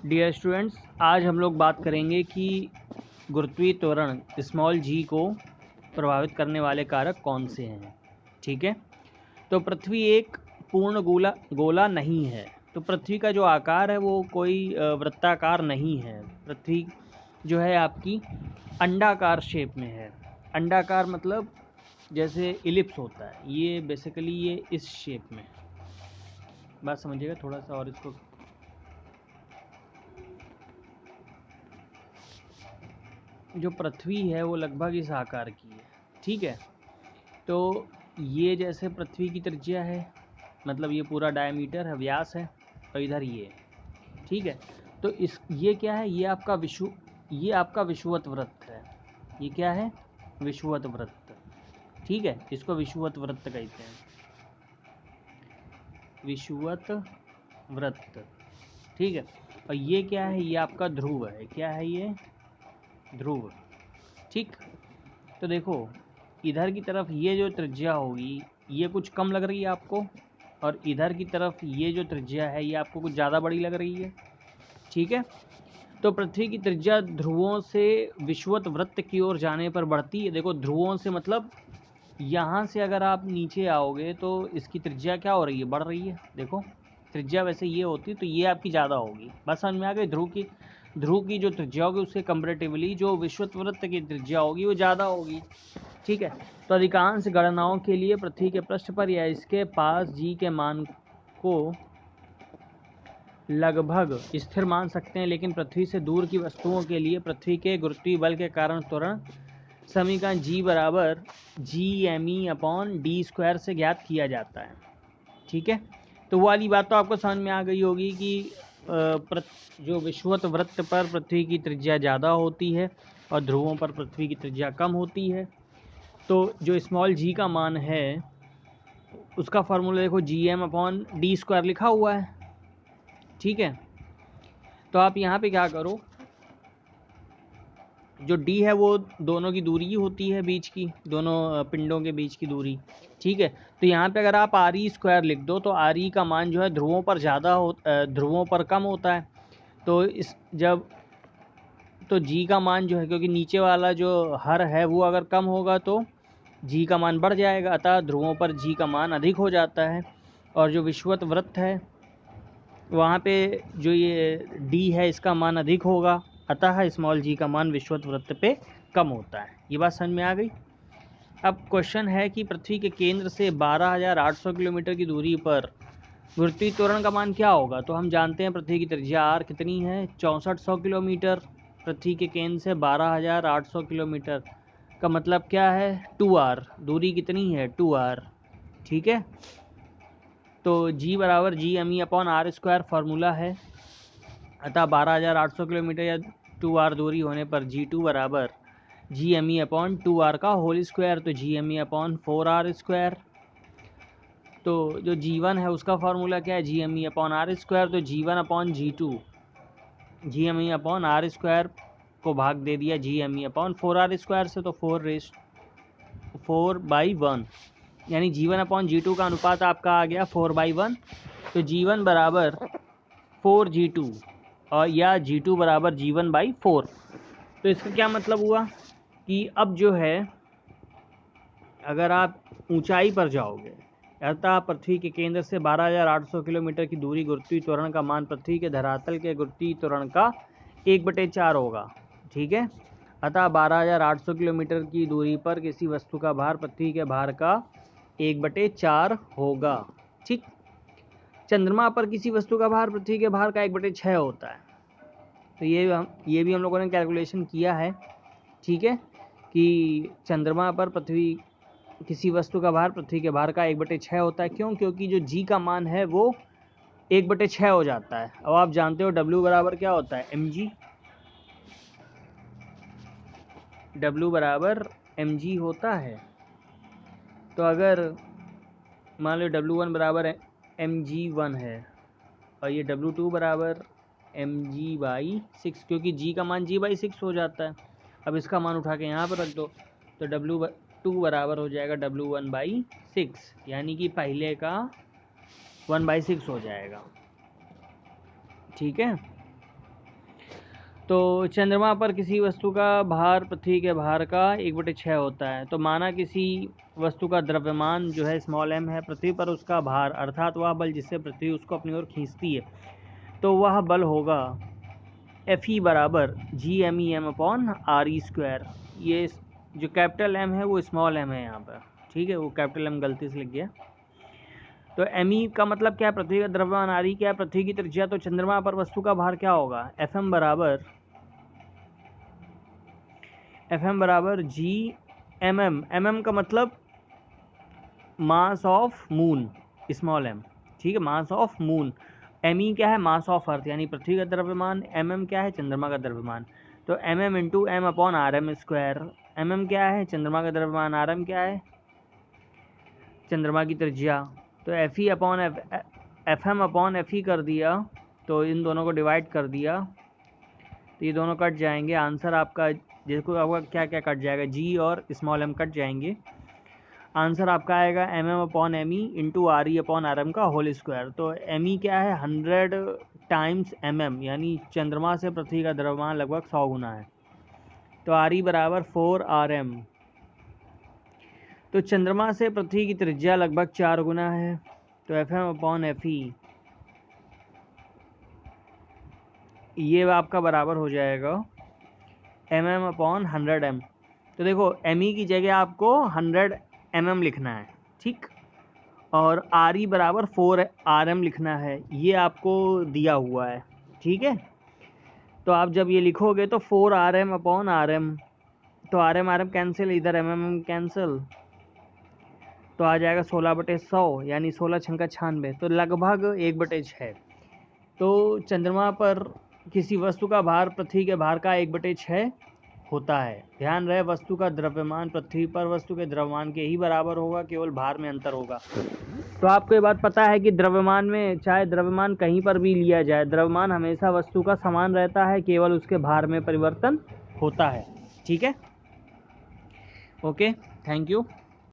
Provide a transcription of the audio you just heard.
Dear students, आज हम लोग बात करेंगे कि गुरुत्वीय त्वरण स्मॉल जी को प्रभावित करने वाले कारक कौन से हैं। ठीक है, तो पृथ्वी एक पूर्ण गोला नहीं है। तो पृथ्वी का जो आकार है वो कोई वृत्ताकार नहीं है। पृथ्वी जो है आपकी अंडाकार शेप में है। अंडाकार मतलब जैसे इलिप्स होता है, ये बेसिकली ये इस शेप में। बात समझिएगा थोड़ा सा, और इसको जो पृथ्वी है वो लगभग इस आकार की है। ठीक है, तो ये जैसे पृथ्वी की त्रिज्या है, मतलब ये पूरा डायमीटर है, व्यास है, और इधर ये। ठीक है, तो इस ये क्या है, ये आपका विषुवत वृत्त है। ये क्या है, विषुवत वृत्त। ठीक है, इसको विषुवत वृत्त कहते हैं, विषुवत वृत्त। ठीक है, और ये क्या है, ये आपका ध्रुव है। क्या है ये, ध्रुव। ठीक, तो देखो इधर की तरफ ये जो त्रिज्या होगी ये कुछ कम लग रही है आपको, और इधर की तरफ ये जो त्रिज्या है ये आपको कुछ ज़्यादा बड़ी लग रही है। ठीक है, तो पृथ्वी की त्रिज्या ध्रुवों से विषुवत वृत्त की ओर जाने पर बढ़ती है। देखो ध्रुवों से मतलब यहाँ से अगर आप नीचे आओगे तो इसकी त्रिज्या क्या हो रही है, बढ़ रही है। देखो त्रिज्या वैसे ये होती तो ये आपकी ज़्यादा होगी। बस समझ में आ गई, ध्रुव की जो त्रिज्या होगी उससे कंपेरेटिवली जो विषुवत वृत्त की त्रिज्या होगी वो ज़्यादा होगी। ठीक है, तो अधिकांश गणनाओं के लिए पृथ्वी के पृष्ठ पर या इसके पास जी के मान को लगभग स्थिर मान सकते हैं, लेकिन पृथ्वी से दूर की वस्तुओं के लिए पृथ्वी के गुरुत्वीय बल के कारण त्वरण समीकरण जी बराबर GME/d² से ज्ञात किया जाता है। ठीक है, तो वो वाली बात तो आपको समझ में आ गई होगी कि जो विषुवत वृत्त पर पृथ्वी की त्रिज्या ज़्यादा होती है और ध्रुवों पर पृथ्वी की त्रिज्या कम होती है। तो जो स्मॉल जी का मान है उसका फार्मूला देखो, GM/d² लिखा हुआ है। ठीक है, तो आप यहाँ पे क्या करो, जो d है वो दोनों की दूरी होती है, बीच की दोनों पिंडों के बीच की दूरी। ठीक है, तो यहाँ पे अगर आप RE² लिख दो तो RE का मान जो है ध्रुवों पर ज़्यादा ध्रुवों पर कम होता है। तो तो g का मान जो है, क्योंकि नीचे वाला जो हर है वो अगर कम होगा तो g का मान बढ़ जाएगा, अतः ध्रुवों पर g का मान अधिक हो जाता है। और जो विषुवत वृत्त है वहाँ पे जो ये d है इसका मान अधिक होगा, अतः स्मॉल g का मान विषुवत वृत्त पे कम होता है। ये बात समझ में आ गई। अब क्वेश्चन है कि पृथ्वी के केंद्र से 12,800 किलोमीटर की दूरी पर गुरुत्वीय त्वरण का मान क्या होगा। तो हम जानते हैं पृथ्वी की त्रिज्या r कितनी है, 6400 किलोमीटर। पृथ्वी के केंद्र से 12,800 किलोमीटर का मतलब क्या है, 2r। दूरी कितनी है, 2r। ठीक है, तो g बराबर GME/r² फार्मूला है, अतः 12,800 किलोमीटर या 2r दूरी होने पर G2 बराबर GME/2r का होल स्क्वायर, तो GME/4r²। तो जो G1 है उसका फार्मूला क्या है, GME/r²। तो G1/G2 GME/r² को भाग दे दिया GME/4r² से, तो 4/1, यानी G1/G2 का अनुपात आपका आ गया 4/1। तो G1 बराबर 4G2 और या G2 बराबर G1/4। तो इसका क्या मतलब हुआ कि अब जो है अगर आप ऊंचाई पर जाओगे, अतः पृथ्वी के केंद्र से 12,800 किलोमीटर की दूरी गुरुत्वीय त्वरण का मान पृथ्वी के धरातल के गुरुत्वीय त्वरण का 1/4 होगा। ठीक है, अतः 12,800 किलोमीटर की दूरी पर किसी वस्तु का भार पृथ्वी के भार का 1/4 होगा। ठीक, चंद्रमा पर किसी वस्तु का भार पृथ्वी के भार का 1/6 होता है। तो ये भी हम लोगों ने कैलकुलेशन किया है। ठीक है, कि चंद्रमा पर किसी वस्तु का भार पृथ्वी के भार का 1/6 होता है। क्यों, क्योंकि जो g का मान है वो 1/6 हो जाता है। अब आप जानते हो w बराबर क्या होता है, mg। w बराबर mg होता है। तो अगर मान लो w1 बराबर mg1 है और ये w2 बराबर mg/6, क्योंकि g का मान g/6 हो जाता है। अब इसका मान उठा के यहाँ पर रख दो, तो w2 बराबर हो जाएगा w1/6, यानी कि पहले का 1/6 हो जाएगा। ठीक है, तो चंद्रमा पर किसी वस्तु का भार पृथ्वी के भार का 1/6 होता है। तो माना किसी वस्तु का द्रव्यमान जो है स्मॉल m है, पृथ्वी पर उसका भार अर्थात वह बल जिससे पृथ्वी उसको अपनी ओर खींचती है, तो वह बल होगा Fe बराबर Gm/re²। ये जो कैपिटल M है वो स्मॉल m है यहाँ पर, ठीक है, वो कैपिटल M गलती से लिख गया। तो Me का मतलब क्या है? पृथ्वी का द्रव्यमान, re क्या है? पृथ्वी की त्रिज्या। तो चंद्रमा पर वस्तु का भार क्या होगा? Fm बराबर Gmm का मतलब mass of moon, small m, ठीक है, मास ऑफ मून। Me क्या है? मास ऑफ अर्थ यानी पृथ्वी का द्रव्यमान। mm क्या है? चंद्रमा का द्रव्यमान। तो mm इंटू m/rm²। mm क्या है? चंद्रमा का द्रव्यमान। rm क्या है? चंद्रमा की त्रिज्या। तो Fm/Fe कर दिया, तो इन दोनों को डिवाइड कर दिया, तो ये दोनों कट जाएंगे। आंसर आपका देखो आपका क्या क्या कट जाएगा, G और स्मॉल m कट जाएंगे। आंसर आपका आएगा mm/me इंटू re/rm का होल स्क्वायर। तो me क्या है? 100 टाइम्स mm, यानी चंद्रमा से पृथ्वी का द्रव्यमान लगभग 100 गुना है। तो re बराबर 4rm। तो चंद्रमा से पृथ्वी की त्रिज्या लगभग 4 गुना है। तो Fm/Fe ये आपका बराबर हो जाएगा mm/100m। तो देखो me की जगह आपको 100 mm लिखना है, ठीक, और re बराबर 4rm लिखना है, ये आपको दिया हुआ है, ठीक है। तो आप जब ये लिखोगे तो 4rm/rm, तो rm कैंसिल, इधर mm कैंसिल, तो आ जाएगा 16/100, यानी 16 छंका 96, तो लगभग 1/6। तो चंद्रमा पर किसी वस्तु का भार पृथ्वी के भार का 1/6 होता है। ध्यान रहे वस्तु का द्रव्यमान पृथ्वी पर वस्तु के द्रव्यमान के ही बराबर होगा, केवल भार में अंतर होगा। तो आपको ये बात पता है कि द्रव्यमान में चाहे द्रव्यमान कहीं पर भी लिया जाए, द्रव्यमान हमेशा वस्तु का समान रहता है, केवल उसके भार में परिवर्तन होता है, ठीक है। Okay, thank you.